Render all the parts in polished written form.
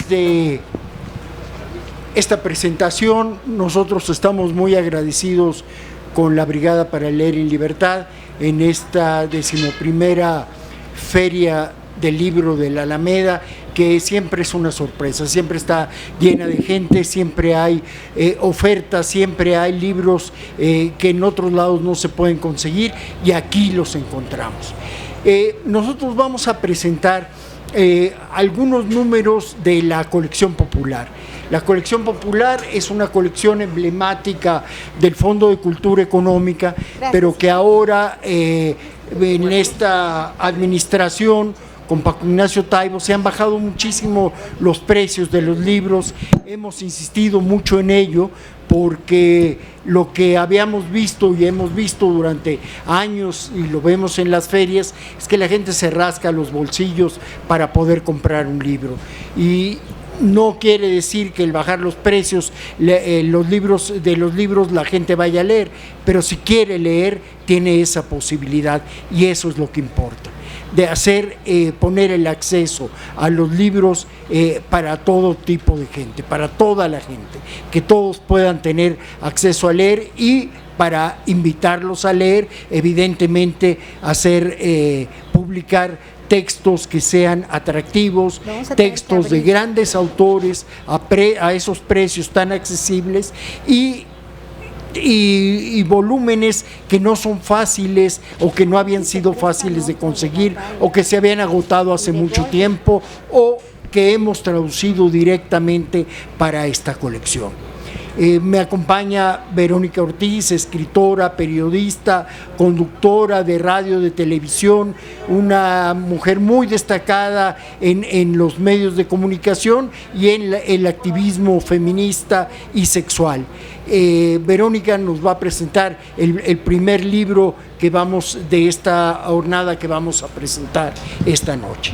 después de esta presentación, nosotros estamos muy agradecidos con la Brigada para Leer en Libertad en esta 11ª Feria del Libro de la Alameda, que siempre es una sorpresa, siempre está llena de gente, siempre hay ofertas, siempre hay libros que en otros lados no se pueden conseguir y aquí los encontramos. Nosotros vamos a presentar algunos números de la colección popular. La colección popular es una colección emblemática del Fondo de Cultura Económica, pero que ahora en esta administración con Paco Ignacio Taibo se han bajado muchísimo los precios de los libros. Hemos insistido mucho en ello porque lo que habíamos visto y hemos visto durante años y lo vemos en las ferias es que la gente se rasca los bolsillos para poder comprar un libro, y no quiere decir que el bajar los precios de los libros la gente vaya a leer, pero si quiere leer tiene esa posibilidad, y eso es lo que importa, de hacer, poner el acceso a los libros para todo tipo de gente, para toda la gente, que todos puedan tener acceso a leer, y para invitarlos a leer, evidentemente hacer, publicar textos que sean atractivos, textos de grandes autores a esos precios tan accesibles, y volúmenes que no son fáciles o que no habían sido fáciles de conseguir o que se habían agotado hace mucho tiempo o que hemos traducido directamente para esta colección. Me acompaña Verónica Ortiz, escritora, periodista, conductora de radio, de televisión, una mujer muy destacada en los medios de comunicación y en el activismo feminista y sexual. Verónica nos va a presentar el primer libro de esta jornada que vamos a presentar esta noche.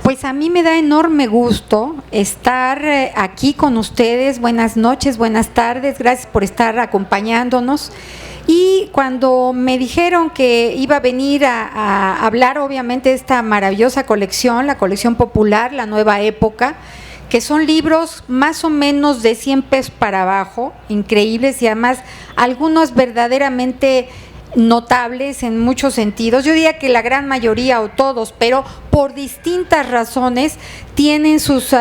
Pues a mí me da enorme gusto estar aquí con ustedes. Buenas noches, buenas tardes, gracias por estar acompañándonos. Y cuando me dijeron que iba a venir a hablar obviamente de esta maravillosa colección, la colección popular, La Nueva Época, que son libros más o menos de 100 pesos para abajo, increíbles, y además algunos verdaderamente notables en muchos sentidos. Yo diría que la gran mayoría o todos, pero por distintas razones tienen sus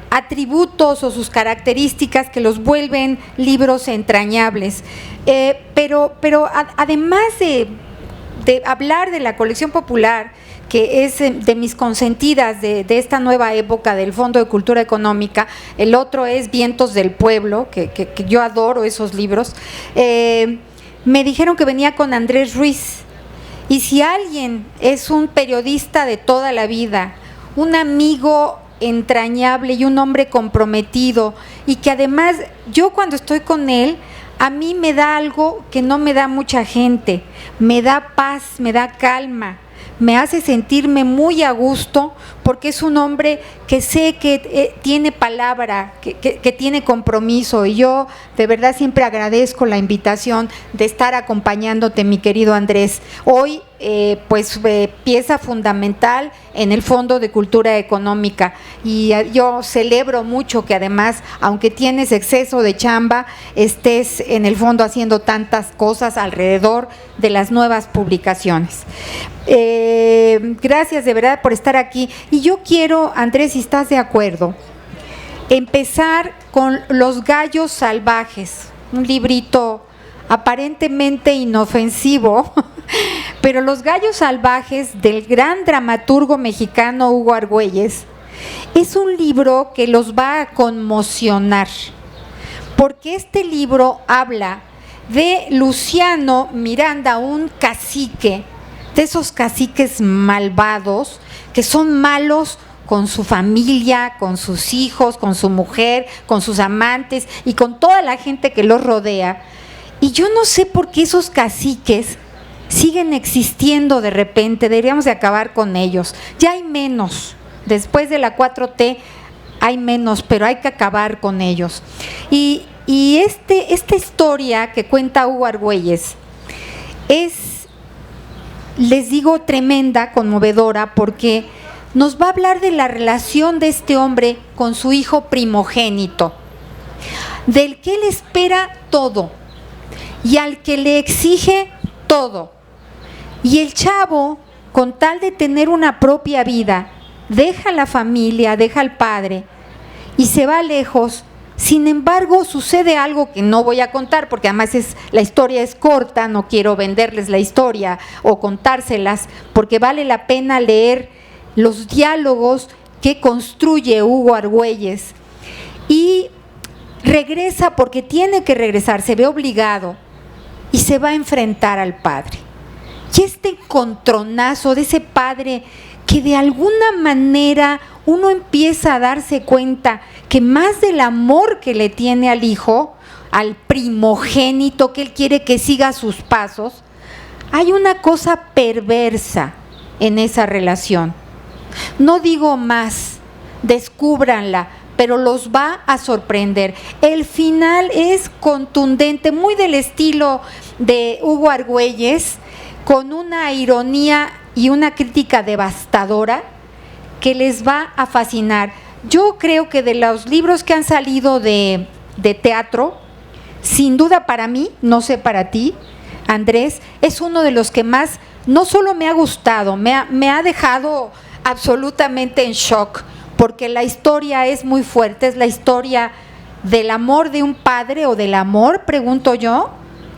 atributos o sus características que los vuelven libros entrañables. Pero además de hablar de la colección popular, que es de mis consentidas de esta nueva época del Fondo de Cultura Económica, el otro es Vientos del Pueblo, que yo adoro esos libros. Me dijeron que venía con Andrés Ruiz, y si alguien es un periodista de toda la vida, un amigo entrañable y un hombre comprometido, y que además yo cuando estoy con él, a mí me da algo que no me da mucha gente, me da paz, me da calma, me hace sentirme muy a gusto, porque es un hombre que sé que tiene palabra, que tiene compromiso, y yo de verdad siempre agradezco la invitación de estar acompañándote, mi querido Andrés. Hoy pieza fundamental en el Fondo de Cultura Económica, y yo celebro mucho que además, aunque tienes exceso de chamba, estés en el fondo haciendo tantas cosas alrededor de las nuevas publicaciones. Gracias de verdad por estar aquí, y yo quiero, Andrés, si estás de acuerdo, empezar con Los Gallos Salvajes, un librito aparentemente inofensivo, pero Los Gallos Salvajes, del gran dramaturgo mexicano Hugo Argüelles, es un libro que los va a conmocionar, porque este libro habla de Luciano Miranda, un cacique, de esos caciques malvados, que son malos con su familia, con sus hijos, con su mujer, con sus amantes y con toda la gente que los rodea. Y yo no sé por qué esos caciques siguen existiendo de repente. Deberíamos de acabar con ellos. Ya hay menos, después de la 4T hay menos, pero hay que acabar con ellos. Y esta historia que cuenta Hugo Argüelles es, les digo, tremenda, conmovedora, porque nos va a hablar de la relación de este hombre con su hijo primogénito, del que él espera todo y al que le exige todo. Y el chavo, con tal de tener una propia vida, deja la familia, deja al padre y se va lejos. Sin embargo, sucede algo que no voy a contar, porque además la historia es corta, no quiero venderles la historia o contárselas, porque vale la pena leer los diálogos que construye Hugo Argüelles. Y regresa porque tiene que regresar, se ve obligado y se va a enfrentar al padre. Y este encontronazo de ese padre que de alguna manera uno empieza a darse cuenta que más del amor que le tiene al hijo, al primogénito que él quiere que siga sus pasos, hay una cosa perversa en esa relación. No digo más, descúbranla, pero los va a sorprender. El final es contundente, muy del estilo de Hugo Argüelles, con una ironía y una crítica devastadora que les va a fascinar. Yo creo que de los libros que han salido de teatro, sin duda para mí, no sé para ti, Andrés, es uno de los que más, no solo me ha gustado, me ha dejado absolutamente en shock, porque la historia es muy fuerte, es la historia del amor de un padre, o del amor, pregunto yo,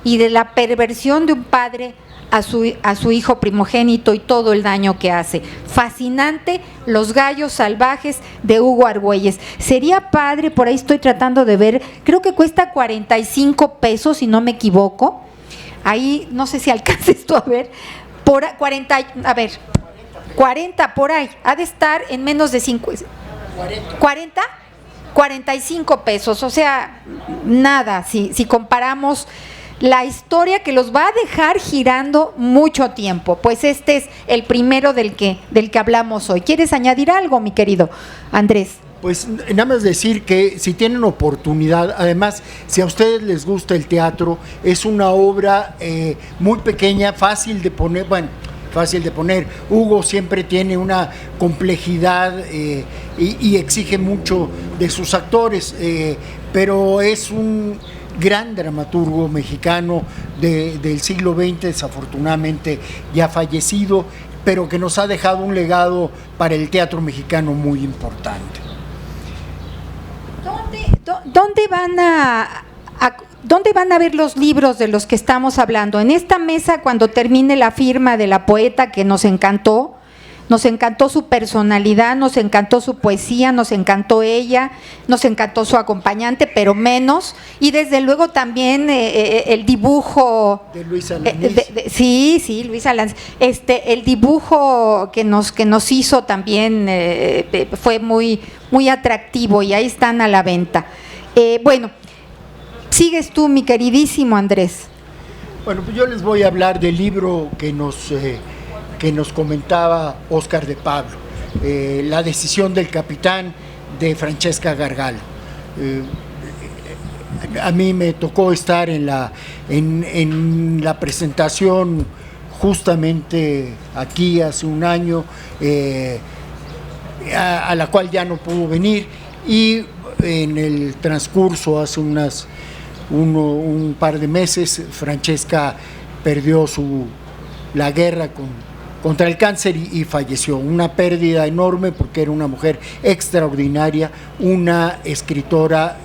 y de la perversión de un padre a su hijo primogénito y todo el daño que hace. Fascinante, Los gallos salvajes de Hugo Argüelles. Sería padre, por ahí estoy tratando de ver, creo que cuesta 45 pesos, si no me equivoco. Ahí, no sé si alcances tú a ver, 40 por ahí, ha de estar en menos de 45 pesos, o sea, nada, si comparamos la historia que los va a dejar girando mucho tiempo. Pues este es el primero del que hablamos hoy. ¿Quieres añadir algo, mi querido Andrés? Pues nada más decir que si tienen oportunidad, además, si a ustedes les gusta el teatro, es una obra muy pequeña, fácil de poner, Hugo siempre tiene una complejidad y exige mucho de sus actores, pero es un gran dramaturgo mexicano del siglo XX, desafortunadamente ya fallecido, pero que nos ha dejado un legado para el teatro mexicano muy importante. ¿Dónde van a ver los libros de los que estamos hablando? En esta mesa, cuando termine la firma de la poeta, que nos encantó su personalidad, nos encantó su poesía, nos encantó ella, nos encantó su acompañante, pero menos, y desde luego también el dibujo de Luis Alanís. Sí, Luis Alanís. El dibujo que nos hizo también fue muy, muy atractivo, y ahí están a la venta. Bueno, sigues tú, mi queridísimo Andrés. Bueno, pues yo les voy a hablar del libro que nos comentaba Óscar de Pablo, La decisión del capitán, de Francesca Gargalo. A mí me tocó estar en la presentación justamente aquí hace un año, a la cual ya no pudo venir, y en el transcurso hace un par de meses Francesca perdió la guerra contra el cáncer y falleció. Una pérdida enorme, porque era una mujer extraordinaria, una escritora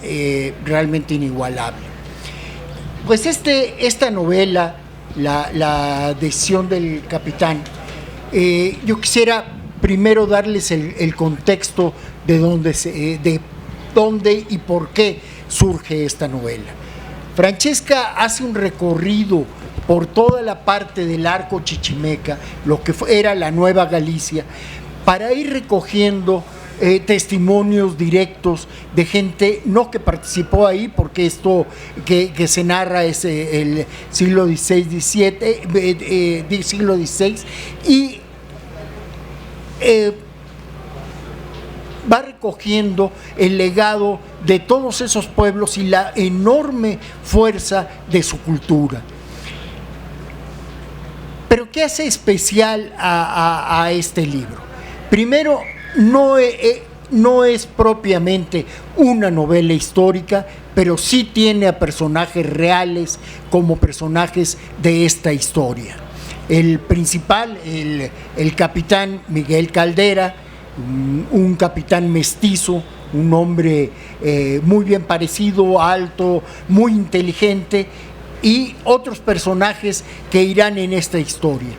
realmente inigualable. Pues esta novela, la decisión del capitán, yo quisiera primero darles el contexto de dónde y por qué surge esta novela. Francesca hace un recorrido por toda la parte del arco chichimeca, lo que era la Nueva Galicia, para ir recogiendo testimonios directos de gente, no que participó ahí, porque esto que se narra es el siglo XVI, siglo XVI, y va recogiendo el legado de todos esos pueblos y la enorme fuerza de su cultura. Pero ¿qué hace especial a este libro? Primero, no es propiamente una novela histórica, pero sí tiene a personajes reales como personajes de esta historia. El principal, el capitán Miguel Caldera, un capitán mestizo, un hombre muy bien parecido, alto, muy inteligente, y otros personajes que irán en esta historia.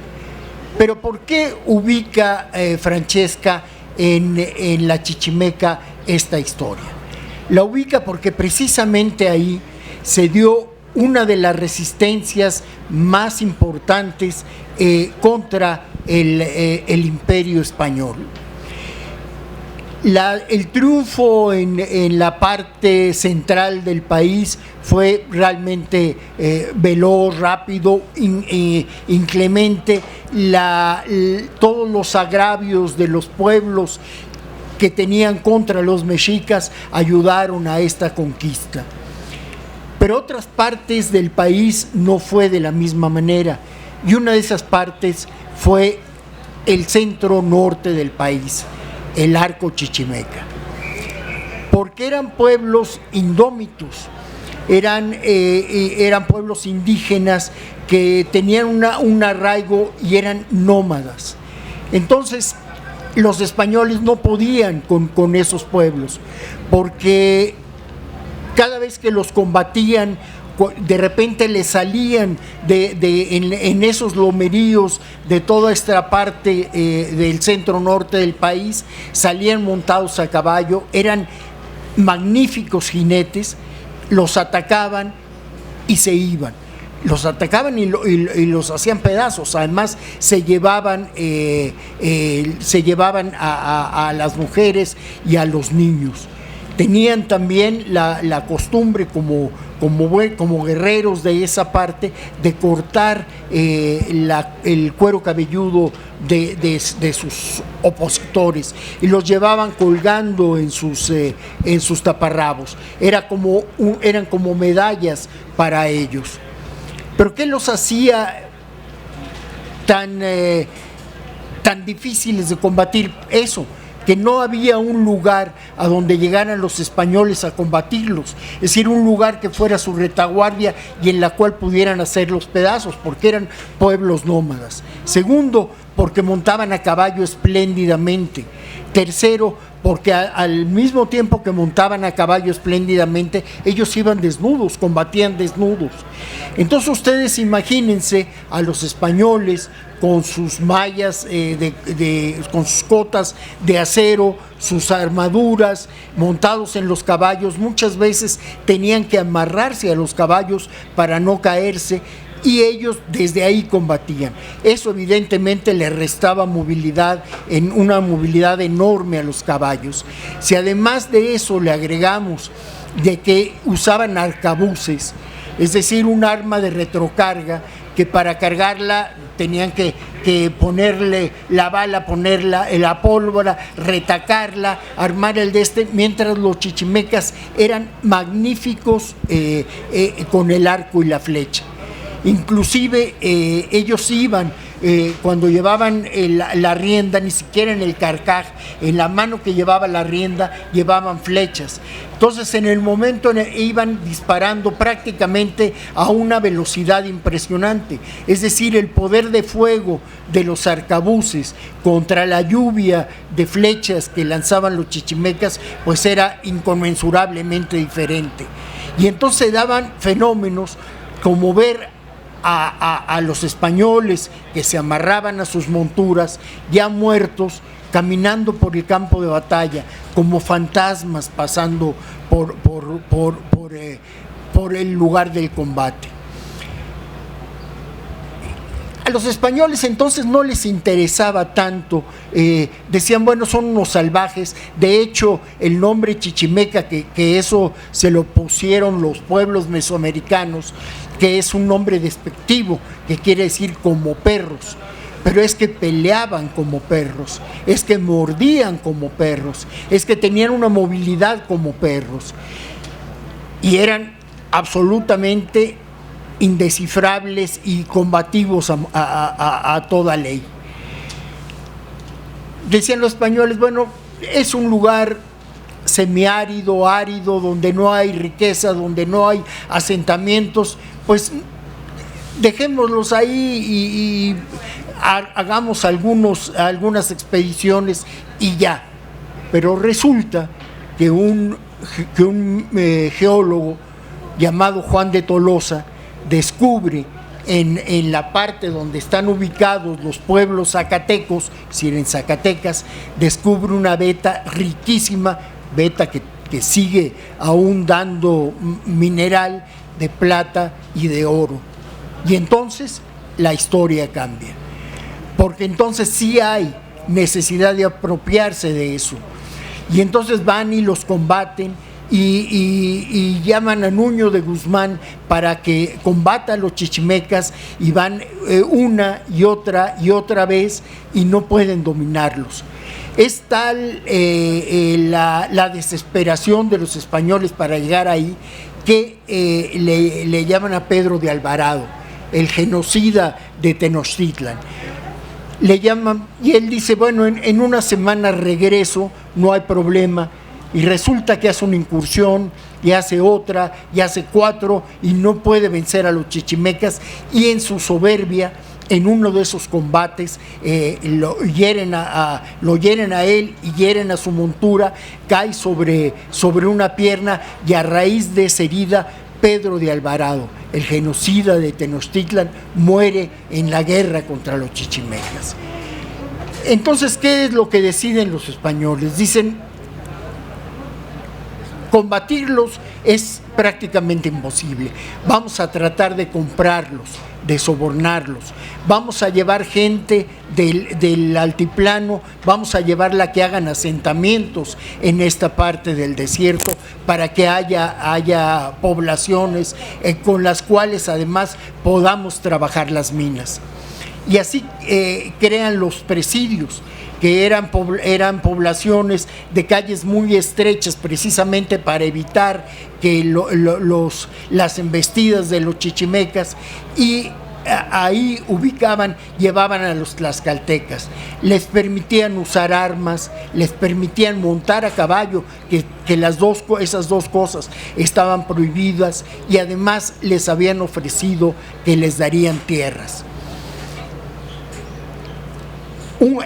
Pero ¿por qué ubica Francesca en la Chichimeca esta historia? La ubica porque precisamente ahí se dio una de las resistencias más importantes contra el Imperio Español. El triunfo en la parte central del país fue realmente veloz, rápido, inclemente. Todos los agravios de los pueblos que tenían contra los mexicas ayudaron a esta conquista. Pero otras partes del país no fue de la misma manera, y una de esas partes fue el centro norte del país, el arco chichimeca, porque eran pueblos indómitos, eran pueblos indígenas que tenían un arraigo y eran nómadas. Entonces los españoles no podían con esos pueblos, porque cada vez que los combatían, de repente les salían en esos lomeríos de toda esta parte del centro norte del país, salían montados a caballo, eran magníficos jinetes, los atacaban y se iban. Los atacaban y los hacían pedazos. Además se llevaban a las mujeres y a los niños. Tenían también la costumbre como guerreros de esa parte de cortar el cuero cabelludo de sus opositores y los llevaban colgando en sus taparrabos. Eran como medallas para ellos. ¿Pero qué los hacía tan difíciles de combatir? Eso, que no había un lugar a donde llegaran los españoles a combatirlos, es decir, un lugar que fuera su retaguardia y en la cual pudieran hacer los pedazos, porque eran pueblos nómadas. Segundo, porque montaban a caballo espléndidamente. Tercero, porque al mismo tiempo que montaban a caballo espléndidamente, ellos iban desnudos, combatían desnudos. Entonces ustedes imagínense a los españoles con sus mallas, con sus cotas de acero, sus armaduras, montados en los caballos. Muchas veces tenían que amarrarse a los caballos para no caerse, y ellos desde ahí combatían. Eso evidentemente le restaba movilidad, una movilidad enorme a los caballos. Si además de eso le agregamos de que usaban arcabuces, es decir, un arma de retrocarga, que para cargarla tenían que ponerle la bala, ponerla la pólvora, retacarla, armar mientras los chichimecas eran magníficos con el arco y la flecha. Inclusive ellos iban, cuando llevaban la rienda, ni siquiera en el carcaj, en la mano que llevaba la rienda llevaban flechas. Entonces en el momento iban disparando prácticamente a una velocidad impresionante. Es decir, el poder de fuego de los arcabuces contra la lluvia de flechas que lanzaban los chichimecas, pues era inconmensurablemente diferente. Y entonces daban fenómenos como ver a los españoles que se amarraban a sus monturas ya muertos, caminando por el campo de batalla como fantasmas, pasando por el lugar del combate. A los españoles entonces no les interesaba tanto, decían, bueno, son unos salvajes. De hecho, el nombre chichimeca, que eso se lo pusieron los pueblos mesoamericanos, que es un nombre despectivo, que quiere decir como perros, pero es que peleaban como perros, es que mordían como perros, es que tenían una movilidad como perros, y eran absolutamente indescifrables y combativos a toda ley. decían los españoles, bueno, es un lugar semiárido, árido, donde no hay riqueza, donde no hay asentamientos, pues dejémoslos ahí y hagamos algunas expediciones y ya. Pero resulta que un geólogo llamado Juan de Tolosa descubre en la parte donde están ubicados los pueblos zacatecos, es decir, en Zacatecas, descubre una veta riquísima, veta que sigue aún dando mineral de plata y de oro. Y entonces la historia cambia, porque entonces sí hay necesidad de apropiarse de eso. Y entonces van y los combaten y llaman a Nuño de Guzmán para que combata a los chichimecas, y van una y otra vez y no pueden dominarlos. Es tal la desesperación de los españoles para llegar ahí que le llaman a Pedro de Alvarado, el genocida de Tenochtitlan. Le llaman y él dice, bueno, en una semana regreso, no hay problema. Y resulta que hace una incursión, y hace otra, y hace 4, y no puede vencer a los chichimecas, y en su soberbia, en uno de esos combates, lo hieren a él y hieren a su montura, cae sobre una pierna, y a raíz de esa herida, Pedro de Alvarado, el genocida de Tenochtitlan, muere en la guerra contra los chichimecas. Entonces, ¿qué es lo que deciden los españoles? Dicen, combatirlos es prácticamente imposible. Vamos a tratar de comprarlos, de sobornarlos. Vamos a llevar gente del altiplano, vamos a llevarla que hagan asentamientos en esta parte del desierto para que haya poblaciones con las cuales además podamos trabajar las minas. Y así crean los presidios, que eran poblaciones de calles muy estrechas, precisamente para evitar que las embestidas de los chichimecas, y ahí llevaban a los tlaxcaltecas, les permitían usar armas, les permitían montar a caballo, que esas dos cosas estaban prohibidas, y además les habían ofrecido que les darían tierras.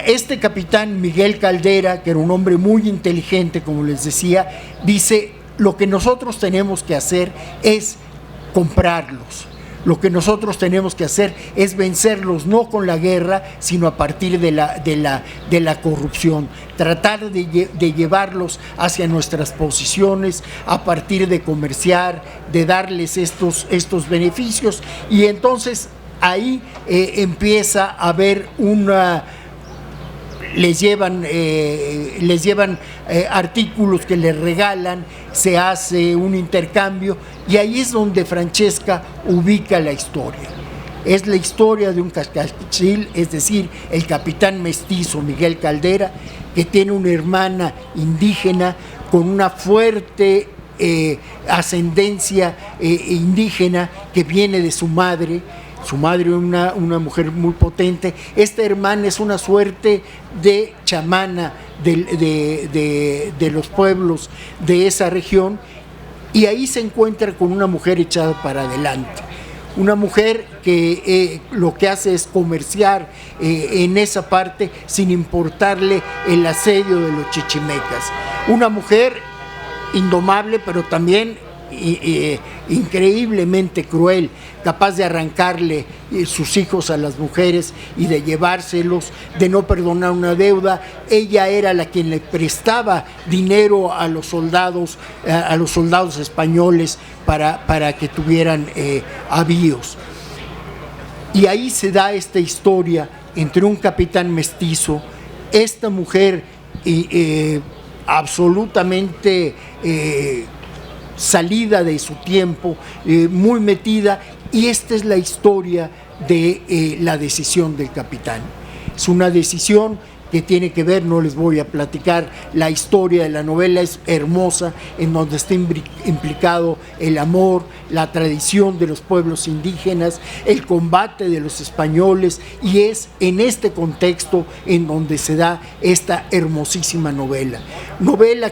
Este capitán Miguel Caldera, que era un hombre muy inteligente, como les decía, dice, lo que nosotros tenemos que hacer es comprarlos. Lo que nosotros tenemos que hacer es vencerlos no con la guerra, sino a partir de la corrupción. Tratar de llevarlos hacia nuestras posiciones, a partir de comerciar, de darles estos beneficios. Y entonces ahí empieza a haber les llevan artículos que les regalan, se hace un intercambio, y ahí es donde Francesca ubica la historia. Es la historia de un cascachil, es decir, el capitán mestizo Miguel Caldera, que tiene una hermana indígena con una fuerte ascendencia indígena que viene de su madre. Su madre, una mujer muy potente. Esta hermana es una suerte de chamana de los pueblos de esa región, y ahí se encuentra con una mujer echada para adelante. Una mujer que lo que hace es comerciar en esa parte sin importarle el asedio de los chichimecas. Una mujer indomable, pero también increíblemente cruel, capaz de arrancarle sus hijos a las mujeres y de llevárselos, de no perdonar una deuda. Ella era la quien le prestaba dinero a los soldados españoles para que tuvieran avíos. Y ahí se da esta historia entre un capitán mestizo, esta mujer absolutamente salida de su tiempo, muy metida, y esta es la historia de la decisión del capitán. Es una decisión que tiene que ver, no les voy a platicar la historia de la novela, es hermosa, en donde está implicado el amor, la tradición de los pueblos indígenas, el combate de los españoles, y es en este contexto en donde se da esta hermosísima novela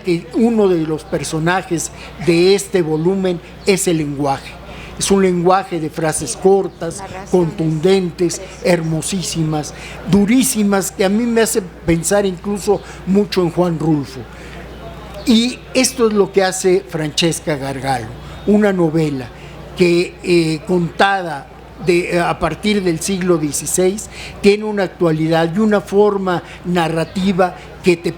que uno de los personajes de este volumen es el lenguaje. Es un lenguaje de frases cortas, contundentes, hermosísimas, durísimas, que a mí me hace pensar incluso mucho en Juan Rulfo. Y esto es lo que hace Francesca Gargalo, una novela que contada a partir del siglo XVI tiene una actualidad y una forma narrativa que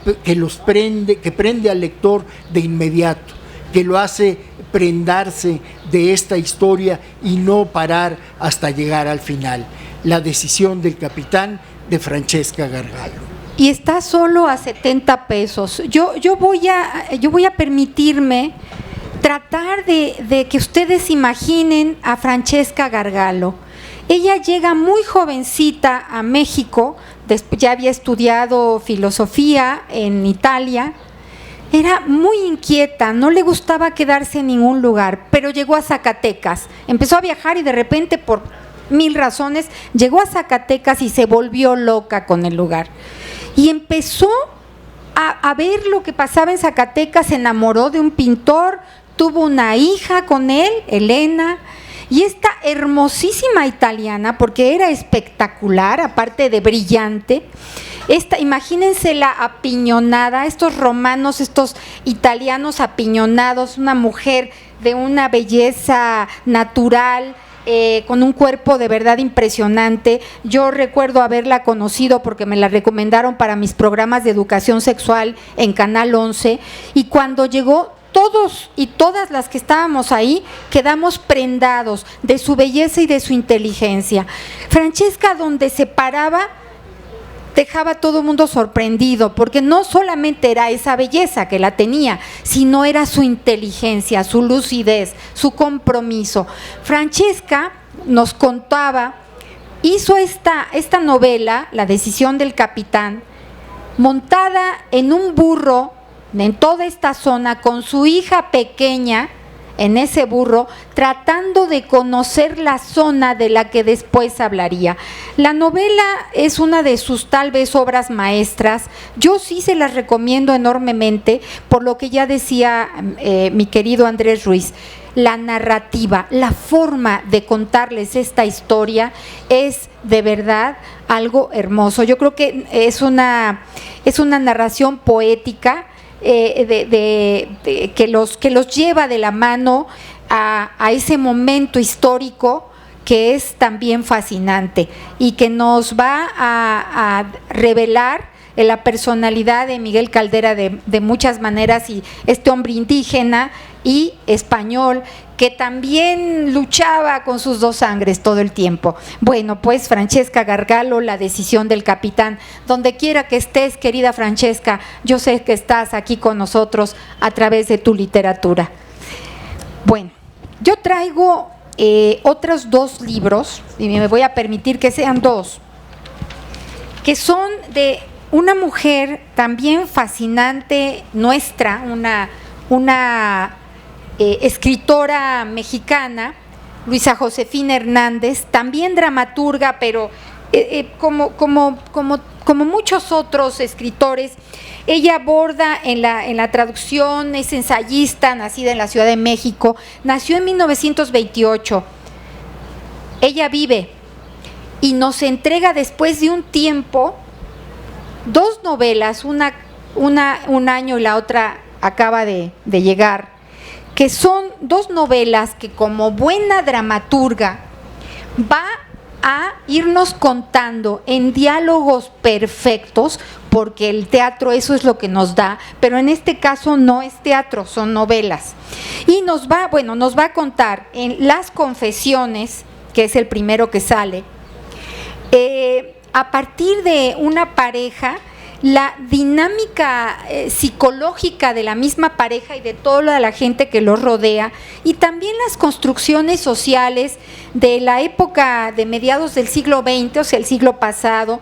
prende al lector de inmediato, que lo hace prendarse de esta historia y no parar hasta llegar al final. La decisión del capitán, de Francesca Gargalo. Y está solo a 70 pesos. Yo voy a permitirme tratar de que ustedes imaginen a Francesca Gargalo. Ella llega muy jovencita a México, ya había estudiado filosofía en Italia. Era muy inquieta, no le gustaba quedarse en ningún lugar, pero llegó a Zacatecas. Empezó a viajar y de repente, por 1000 razones, llegó a Zacatecas y se volvió loca con el lugar. Y empezó a ver lo que pasaba en Zacatecas, se enamoró de un pintor, tuvo una hija con él, Elena, y esta hermosísima italiana, porque era espectacular, aparte de brillante. Imagínense la apiñonada, estos romanos, estos italianos apiñonados, una mujer de una belleza natural, con un cuerpo de verdad impresionante. Yo recuerdo haberla conocido porque me la recomendaron para mis programas de educación sexual en Canal 11, y cuando llegó, todos y todas las que estábamos ahí quedamos prendados de su belleza y de su inteligencia. Francesca, donde se paraba, dejaba a todo el mundo sorprendido, porque no solamente era esa belleza que la tenía, sino era su inteligencia, su lucidez, su compromiso. Francesca nos contaba, hizo esta novela, La decisión del capitán, montada en un burro en toda esta zona, con su hija pequeña en ese burro, tratando de conocer la zona de la que después hablaría. La novela es una de sus tal vez obras maestras. Yo sí se las recomiendo enormemente, por lo que ya decía mi querido Andrés Ruiz. La narrativa, la forma de contarles esta historia es de verdad algo hermoso. Yo creo que es una narración poética, que los lleva de la mano a ese momento histórico que es también fascinante y que nos va a revelar la personalidad de Miguel Caldera de muchas maneras, y este hombre indígena y español que también luchaba con sus dos sangres todo el tiempo. Bueno, pues Francesca Gargalo, La decisión del capitán. Donde quiera que estés, querida Francesca, yo sé que estás aquí con nosotros a través de tu literatura. Bueno, yo traigo otros 2 libros, y me voy a permitir que sean 2, que son de una mujer también fascinante nuestra, una escritora mexicana, Luisa Josefina Hernández, también dramaturga, pero como muchos otros escritores, ella aborda en la traducción, es ensayista, nacida en la Ciudad de México, nació en 1928. Ella vive y nos entrega después de un tiempo 2 novelas, una un año y la otra acaba de llegar, que son 2 novelas que como buena dramaturga va a irnos contando en diálogos perfectos, porque el teatro eso es lo que nos da, pero en este caso no es teatro, son novelas. Y nos va a contar en Las Confesiones, que es el primero que sale, a partir de una pareja, la dinámica psicológica de la misma pareja y de toda la gente que los rodea, y también las construcciones sociales de la época de mediados del siglo XX, o sea, el siglo pasado,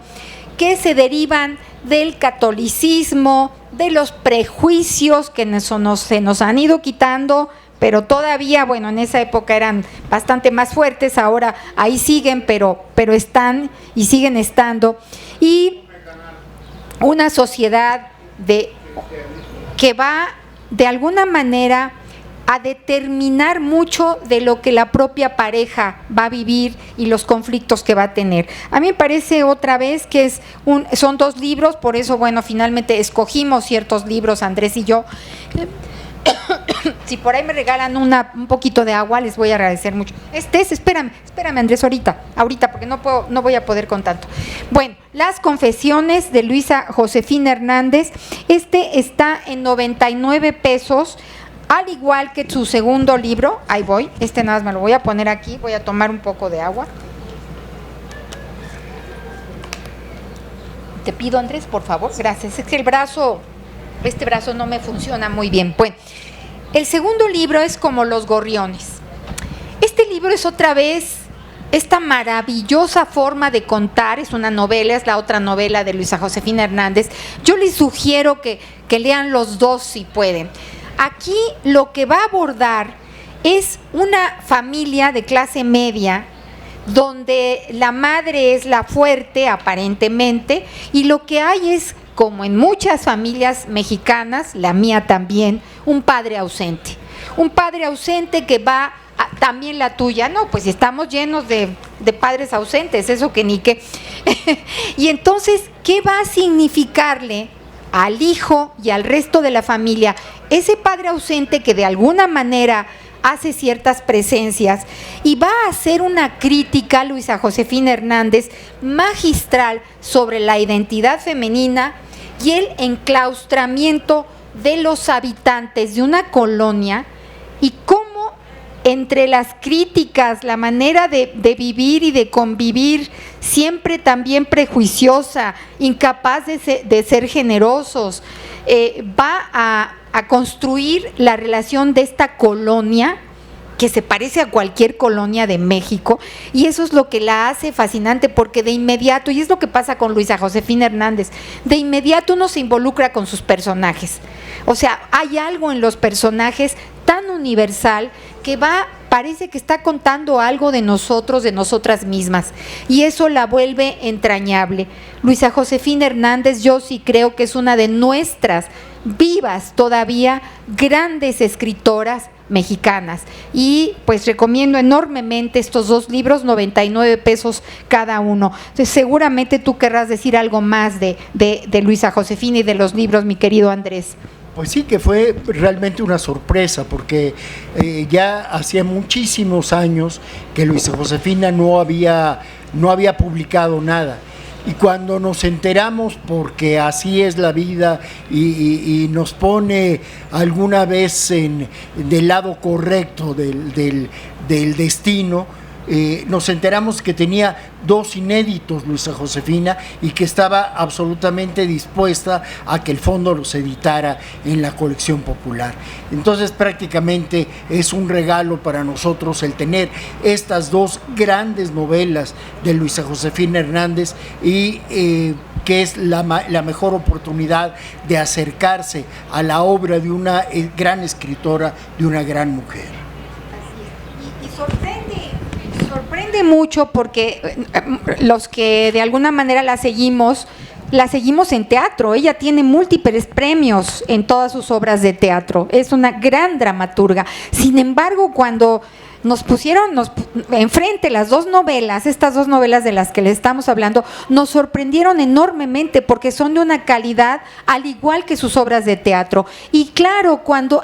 que se derivan del catolicismo, de los prejuicios que se nos han ido quitando, pero todavía, bueno, en esa época eran bastante más fuertes, ahora ahí siguen, pero están y siguen estando. Y una sociedad que va de alguna manera a determinar mucho de lo que la propia pareja va a vivir y los conflictos que va a tener. A mí me parece otra vez que son 2 libros, por eso, bueno, finalmente escogimos ciertos libros, Andrés y yo. Si por ahí me regalan un poquito de agua, les voy a agradecer mucho. Espérame Andrés, ahorita, porque no voy a poder con tanto. Bueno, Las confesiones de Luisa Josefina Hernández, está en 99 pesos, al igual que su segundo libro. Ahí voy, nada más me lo voy a poner aquí, voy a tomar un poco de agua. Te pido, Andrés, por favor, gracias. Es que este brazo no me funciona muy bien. Bueno, el segundo libro es Como los gorriones. Este libro es otra vez esta maravillosa forma de contar, es una novela, es la otra novela de Luisa Josefina Hernández. Yo les sugiero que lean los dos si pueden. Aquí lo que va a abordar es una familia de clase media, donde la madre es la fuerte aparentemente, y lo que hay es, como en muchas familias mexicanas, la mía también, un padre ausente. Un padre ausente que va, también la tuya, no, pues estamos llenos de padres ausentes, eso que ni qué. Y entonces, ¿qué va a significarle al hijo y al resto de la familia ese padre ausente que de alguna manera hace ciertas presencias? Y va a hacer una crítica, Luisa Josefina Hernández, magistral sobre la identidad femenina y el enclaustramiento de los habitantes de una colonia, y cómo entre las críticas, la manera de vivir y de convivir, siempre también prejuiciosa, incapaz de ser generosos, va a construir la relación de esta colonia, que se parece a cualquier colonia de México, y eso es lo que la hace fascinante, porque de inmediato, y es lo que pasa con Luisa Josefina Hernández, de inmediato uno se involucra con sus personajes. O sea, hay algo en los personajes tan universal que parece que está contando algo de nosotros, de nosotras mismas, y eso la vuelve entrañable. Luisa Josefina Hernández, yo sí creo que es una de nuestras vivas todavía grandes escritoras mexicanas, y pues recomiendo enormemente estos dos libros, 99 pesos cada uno. Entonces, seguramente tú querrás decir algo más de Luisa Josefina y de los libros, mi querido Andrés. Pues sí, que fue realmente una sorpresa, porque ya hacía muchísimos años que Luisa Josefina no había publicado nada. Y cuando nos enteramos, porque así es la vida y nos pone alguna vez del lado correcto del destino, nos enteramos que tenía 2 inéditos Luisa Josefina, y que estaba absolutamente dispuesta a que el fondo los editara en la colección popular. Entonces, prácticamente es un regalo para nosotros el tener estas 2 grandes novelas de Luisa Josefina Hernández, y que es la mejor oportunidad de acercarse a la obra de una gran escritora, de una gran mujer. Y sorprende mucho, porque los que de alguna manera la seguimos en teatro. Ella tiene múltiples premios en todas sus obras de teatro, es una gran dramaturga. Sin embargo, cuando nos pusieron enfrente las 2 novelas, estas 2 novelas de las que le estamos hablando, nos sorprendieron enormemente, porque son de una calidad al igual que sus obras de teatro. Y claro, cuando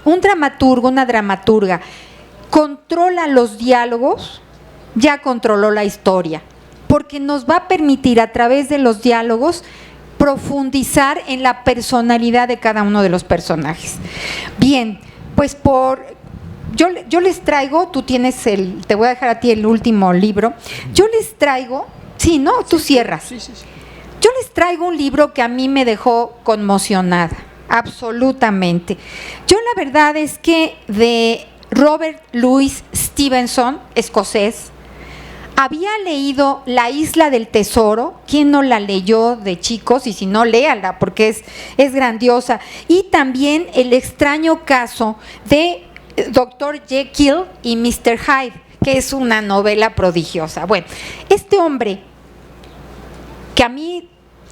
un dramaturgo, una dramaturga, controla los diálogos, ya controló la historia, porque nos va a permitir a través de los diálogos profundizar en la personalidad de cada uno de los personajes. Bien, pues yo les traigo, te voy a dejar a ti el último libro. Yo les traigo, sí, ¿no? Tú cierras. Sí. Yo les traigo un libro que a mí me dejó conmocionada, absolutamente. Yo la verdad es que de Robert Louis Stevenson, escocés, había leído La Isla del Tesoro. ¿Quién no la leyó de chicos? Y si no, léala porque es grandiosa. Y también El extraño caso de Dr. Jekyll y Mr. Hyde, que es una novela prodigiosa. Bueno, este hombre, que a mí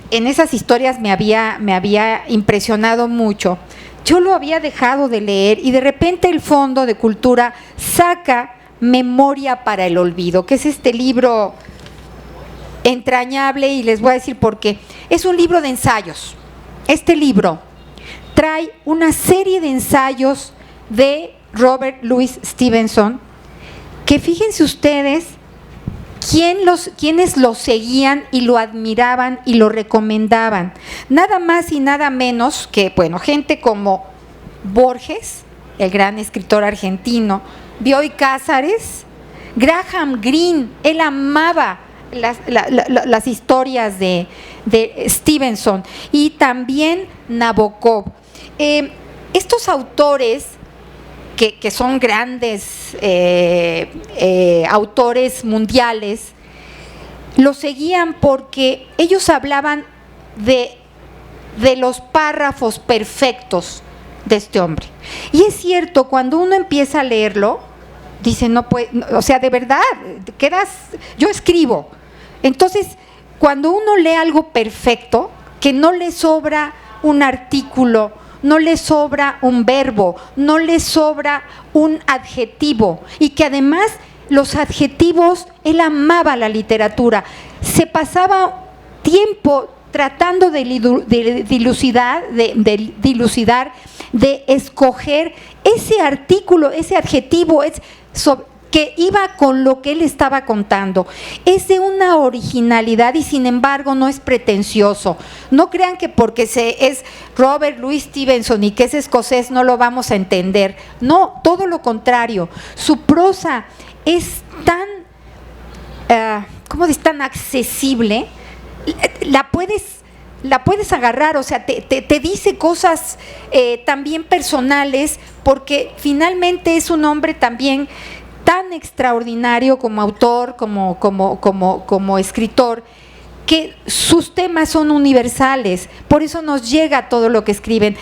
en esas historias me había impresionado mucho, yo lo había dejado de leer y de repente el Fondo de Cultura saca Memoria para el Olvido, que es este libro entrañable, y les voy a decir por qué. Es un libro de ensayos. Este libro trae una serie de ensayos de Robert Louis Stevenson, que fíjense ustedes quienes lo seguían y lo admiraban y lo recomendaban. Nada más y nada menos que, bueno, gente como Borges, el gran escritor argentino, Bioy Cáceres, Graham Greene. Él amaba las historias de Stevenson, y también Nabokov. Estos autores que son grandes autores mundiales, lo seguían porque ellos hablaban de los párrafos perfectos de este hombre. Y es cierto, cuando uno empieza a leerlo, dice, no puede, o sea, de verdad, yo escribo. Entonces, cuando uno lee algo perfecto, que no le sobra un artículo, no le sobra un verbo, no le sobra un adjetivo, y que además los adjetivos, él amaba la literatura, se pasaba tiempo tratando de dilucidar, de escoger ese artículo, ese adjetivo, que iba con lo que él estaba contando. Es de una originalidad y sin embargo no es pretencioso. No crean que porque es Robert Louis Stevenson y que es escocés no lo vamos a entender. No, todo lo contrario. Su prosa es tan, tan accesible. La puedes agarrar, o sea, te dice cosas también personales, porque finalmente es un hombre también tan extraordinario como autor, como escritor, que sus temas son universales, por eso nos llega todo lo que escriben.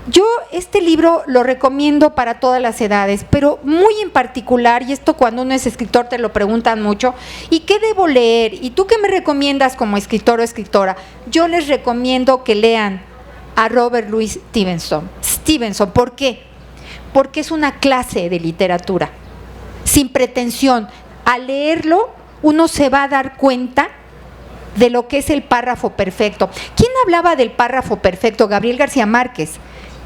Yo este libro lo recomiendo para todas las edades, pero muy en particular, y esto cuando uno es escritor te lo preguntan mucho, ¿y qué debo leer? ¿Y tú qué me recomiendas como escritor o escritora? Yo les recomiendo que lean a Robert Louis Stevenson. ¿Por qué? Porque es una clase de literatura, sin pretensión. Al leerlo, uno se va a dar cuenta de lo que es el párrafo perfecto. ¿Quién hablaba del párrafo perfecto? Gabriel García Márquez.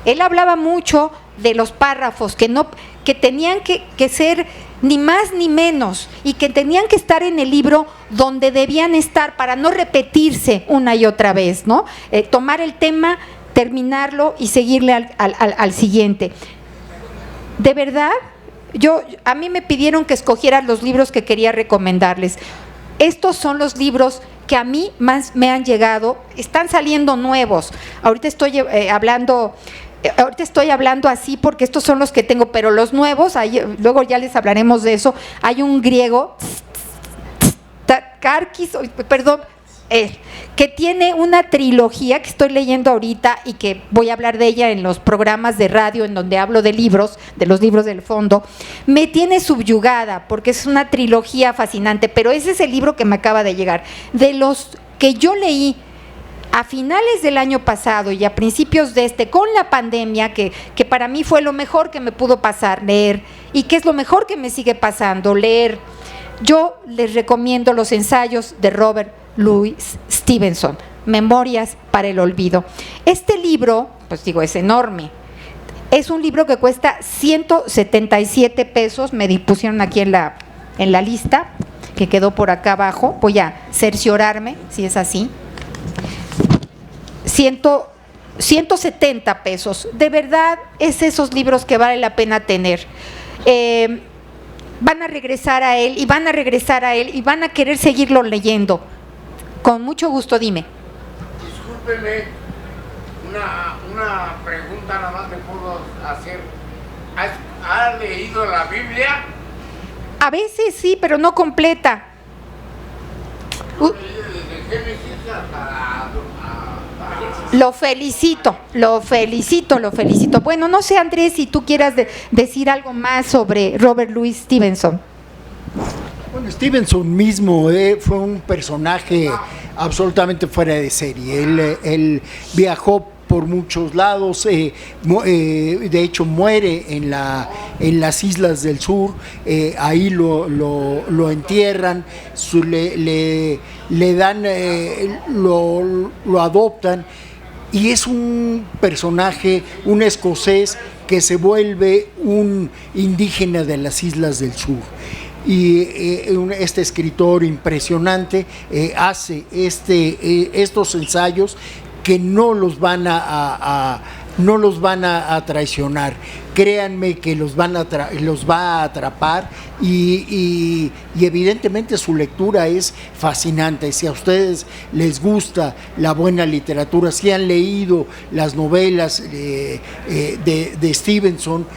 Él hablaba mucho de los párrafos que tenían que ser ni más ni menos, y que tenían que estar en el libro donde debían estar para no repetirse una y otra vez, ¿no? Tomar el tema, terminarlo y seguirle al siguiente. De verdad, a mí me pidieron que escogiera los libros que quería recomendarles. Estos son los libros que a mí más me han llegado. Están saliendo nuevos. Ahorita estoy hablando así porque estos son los que tengo, pero los nuevos, luego ya les hablaremos de eso. Hay un griego, que tiene una trilogía que estoy leyendo ahorita y que voy a hablar de ella en los programas de radio en donde hablo de libros, de los libros del fondo. Me tiene subyugada porque es una trilogía fascinante, pero ese es el libro que me acaba de llegar. De los que yo leí a finales del año pasado y a principios de con la pandemia, que para mí fue lo mejor que me pudo pasar, leer, y que es lo mejor que me sigue pasando, leer. Yo les recomiendo los ensayos de Robert Louis Stevenson, Memorias para el Olvido. Este libro, pues digo, es enorme. Es un libro que cuesta 177 pesos, me pusieron aquí en la lista, que quedó por acá abajo. Voy a cerciorarme si es así. 170 pesos. De verdad, es esos libros que vale la pena tener. Van a regresar a él y van a regresar a él y van a querer seguirlo leyendo. Con mucho gusto, dime. Discúlpeme, una pregunta nada más le puedo hacer. ¿Has leído la Biblia? A veces sí, pero no completa. desde Génesis hasta Lo felicito. Bueno, no sé, Andrés, si tú quieras decir algo más sobre Robert Louis Stevenson. Bueno, Stevenson mismo fue un personaje absolutamente fuera de serie. Él viajó por muchos lados, de hecho muere en las islas del sur, ahí lo entierran, le dan, lo adoptan, y es un personaje, un escocés que se vuelve un indígena de las islas del sur. Y este escritor impresionante hace estos ensayos que no los van a traicionar. Créanme que los va a atrapar, y evidentemente su lectura es fascinante. Si a ustedes les gusta la buena literatura, si han leído las novelas de Stevenson,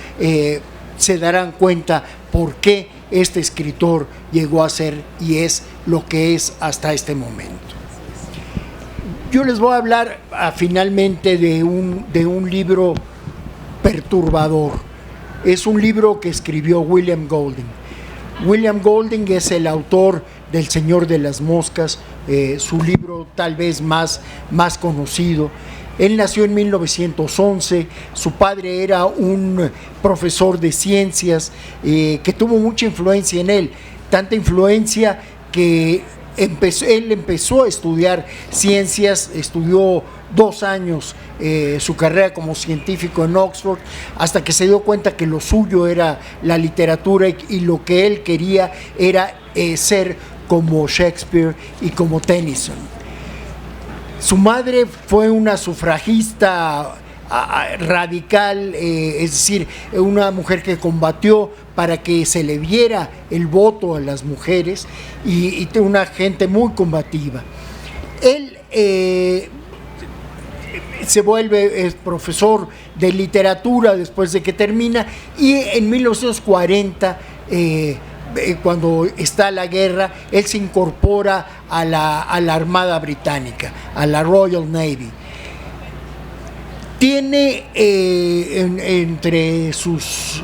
se darán cuenta por qué este escritor llegó a ser y es lo que es hasta este momento. Yo les voy a hablar finalmente de un libro perturbador. Es un libro que escribió William Golding. William Golding es el autor del Señor de las Moscas, su libro tal vez más conocido. Él nació en 1911, su padre era un profesor de ciencias que tuvo mucha influencia en él, tanta influencia que él empezó a estudiar ciencias, estudió 2 años su carrera como científico en Oxford, hasta que se dio cuenta que lo suyo era la literatura y lo que él quería era ser como Shakespeare y como Tennyson. Su madre fue una sufragista radical, es decir, una mujer que combatió para que se le diera el voto a las mujeres, y una gente muy combativa. Él se vuelve profesor de literatura después de que termina, y en 1940 cuando está la guerra, él se incorpora a la Armada Británica, a la Royal Navy. Tiene entre sus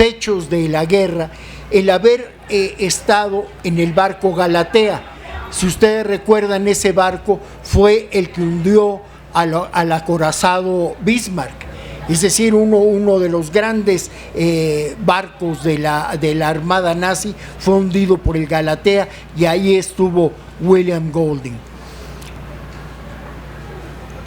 hechos de la guerra el haber estado en el barco Galatea. Si ustedes recuerdan, ese barco fue el que hundió al acorazado Bismarck. Es decir, uno de los grandes barcos de la Armada nazi fue hundido por el Galatea, y ahí estuvo William Golding.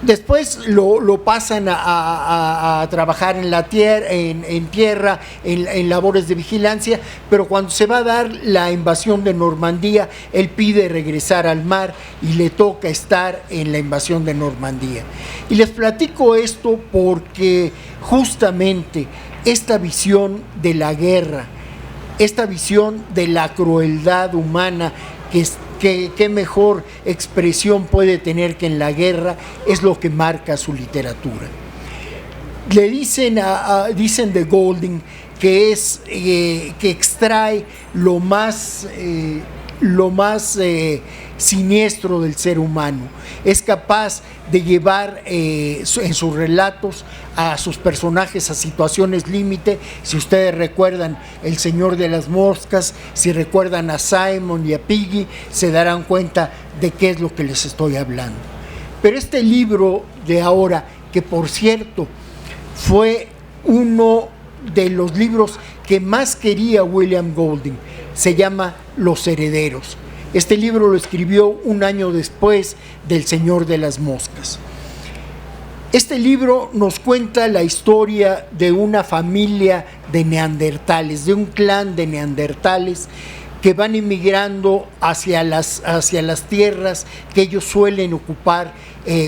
Después lo pasan a trabajar en la tierra, en tierra, en labores de vigilancia, pero cuando se va a dar la invasión de Normandía, él pide regresar al mar y le toca estar en la invasión de Normandía. Y les platico esto porque justamente esta visión de la guerra, esta visión de la crueldad humana, qué mejor expresión puede tener que en la guerra, es lo que marca su literatura. Le dicen de Golding que que extrae lo más siniestro del ser humano. Es capaz de llevar en sus relatos a sus personajes a situaciones límite. Si ustedes recuerdan El Señor de las Moscas, si recuerdan a Simon y a Piggy, se darán cuenta de qué es lo que les estoy hablando. Pero este libro de ahora, que por cierto fue uno de los libros que más quería William Golding, se llama Los Herederos. Este libro lo escribió un año después del Señor de las Moscas. Este libro nos cuenta la historia de una familia de neandertales, de un clan de neandertales que van emigrando hacia las tierras que ellos suelen ocupar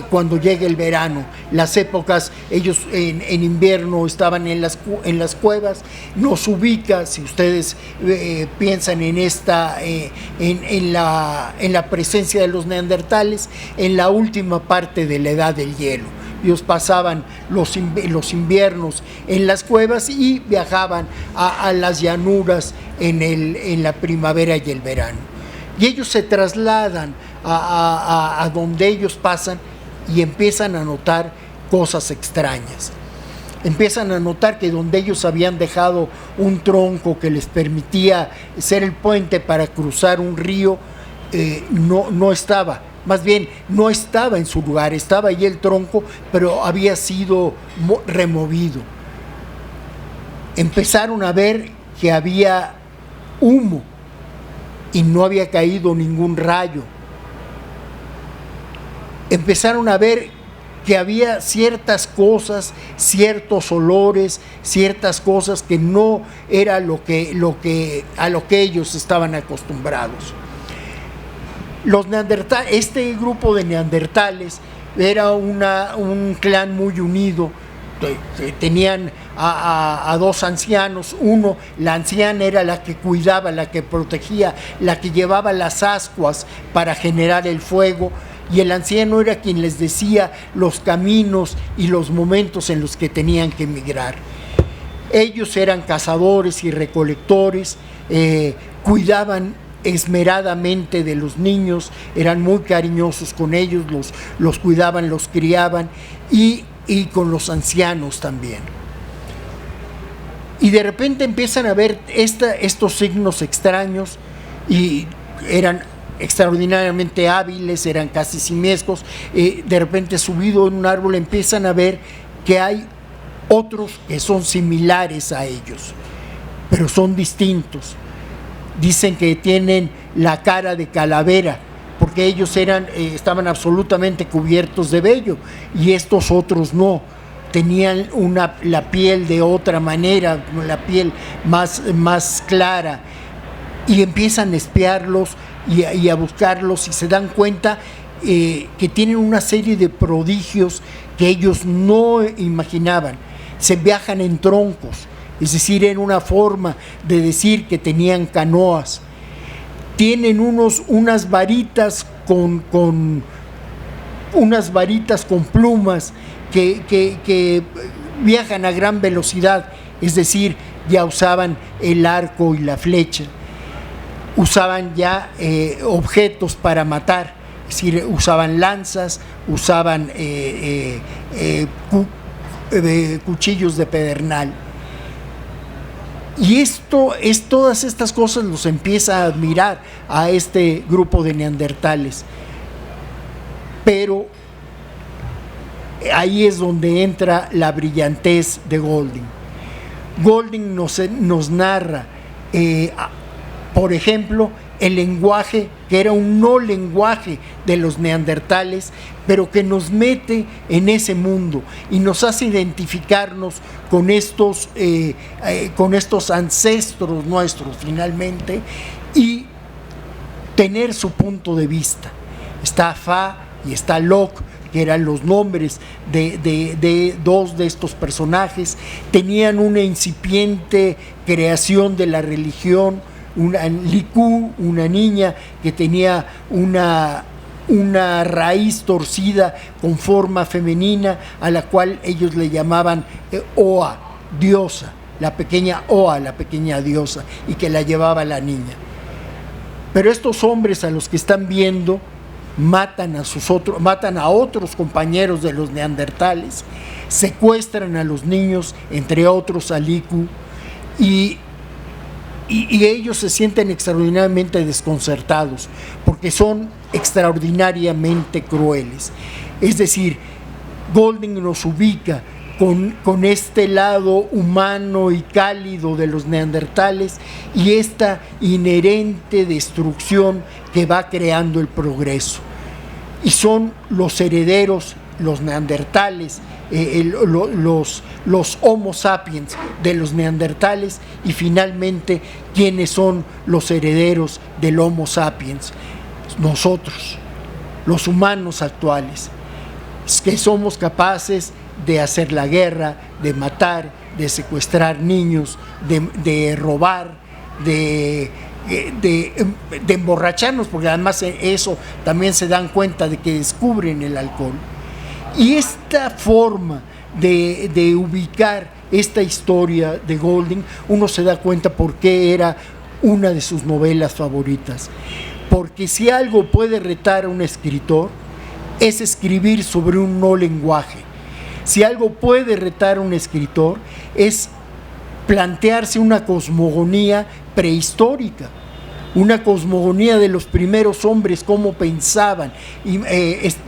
cuando llega el verano. Las épocas, ellos en invierno estaban en las cuevas. Nos ubica, si ustedes piensan en la presencia de los neandertales, en la última parte de la edad del hielo. Ellos pasaban los inviernos en las cuevas y viajaban a las llanuras en la primavera y el verano. Y ellos se trasladan a donde ellos pasan y empiezan a notar cosas extrañas. Empiezan a notar que donde ellos habían dejado un tronco que les permitía ser el puente para cruzar un río, no estaba. Más bien, no estaba en su lugar, estaba ahí el tronco, pero había sido removido. Empezaron a ver que había humo y no había caído ningún rayo. Empezaron a ver que había ciertas cosas, ciertos olores, ciertas cosas que no era a lo que ellos estaban acostumbrados. Este grupo de neandertales era un clan muy unido. Tenían a dos ancianos. La anciana era la que cuidaba, la que protegía, la que llevaba las ascuas para generar el fuego, y el anciano era quien les decía los caminos y los momentos en los que tenían que emigrar. Ellos eran cazadores y recolectores, cuidaban esmeradamente de los niños, eran muy cariñosos con ellos, los cuidaban, los criaban, y con los ancianos también. Y de repente empiezan a ver estos signos extraños, y eran extraordinariamente hábiles, eran casi simiescos. De repente, subido en un árbol, empiezan a ver que hay otros que son similares a ellos, pero son distintos. Dicen que tienen la cara de calavera, porque ellos estaban absolutamente cubiertos de vello, y estos otros no. Tenían la piel de otra manera, la piel más clara, y empiezan a espiarlos y a buscarlos, y se dan cuenta que tienen una serie de prodigios que ellos no imaginaban. Se viajan en troncos, es decir, era una forma de decir que tenían canoas. Tienen unas varitas con plumas que viajan a gran velocidad, es decir, ya usaban el arco y la flecha. Usaban ya objetos para matar, es decir, usaban lanzas, usaban cuchillos de pedernal. Y todas estas cosas los empieza a admirar a este grupo de neandertales. Pero ahí es donde entra la brillantez de Golding. Golding nos narra, por ejemplo, el lenguaje, que era un no lenguaje de los neandertales, pero que nos mete en ese mundo y nos hace identificarnos con estos ancestros nuestros finalmente, y tener su punto de vista. Está Fa y está Lok, que eran los nombres de dos de estos personajes. Tenían una incipiente creación de la religión, Liku, una niña que tenía una raíz torcida con forma femenina, a la cual ellos le llamaban Oa, diosa, la pequeña Oa, la pequeña diosa, y que la llevaba la niña. Pero estos hombres a los que están viendo matan a otros compañeros de los neandertales, secuestran a los niños, entre otros a Liku, y ellos se sienten extraordinariamente desconcertados, porque son extraordinariamente crueles. Es decir, Golding nos ubica con este lado humano y cálido de los neandertales, y esta inherente destrucción que va creando el progreso. Y son los herederos, los neandertales, los Homo sapiens de los neandertales, y finalmente, ¿quiénes son los herederos del Homo sapiens? Nosotros, los humanos actuales, que somos capaces de hacer la guerra, de matar, de secuestrar niños, de robar, de emborracharnos, porque además eso también se dan cuenta de que descubren el alcohol. Y esta forma de ubicar esta historia de Golding, uno se da cuenta por qué era una de sus novelas favoritas, porque si algo puede retar a un escritor, es escribir sobre un no lenguaje. Si algo puede retar a un escritor, es plantearse una cosmogonía prehistórica, una cosmogonía de los primeros hombres, cómo pensaban, y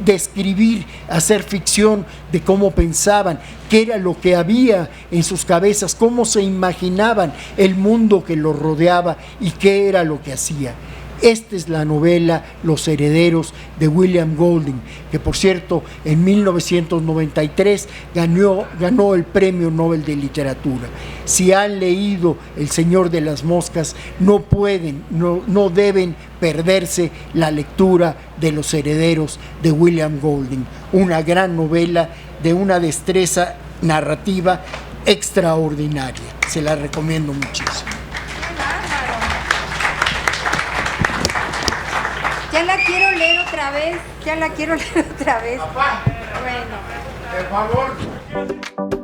describir, hacer ficción de cómo pensaban, qué era lo que había en sus cabezas, cómo se imaginaban el mundo que los rodeaba y qué era lo que hacía. Esta es la novela Los herederos de William Golding, que por cierto en 1993 ganó el Premio Nobel de Literatura. Si han leído El Señor de las Moscas, no deben perderse la lectura de Los herederos de William Golding, una gran novela de una destreza narrativa extraordinaria. Se la recomiendo muchísimo. Ya la quiero leer otra vez, Papá, Bueno. por favor.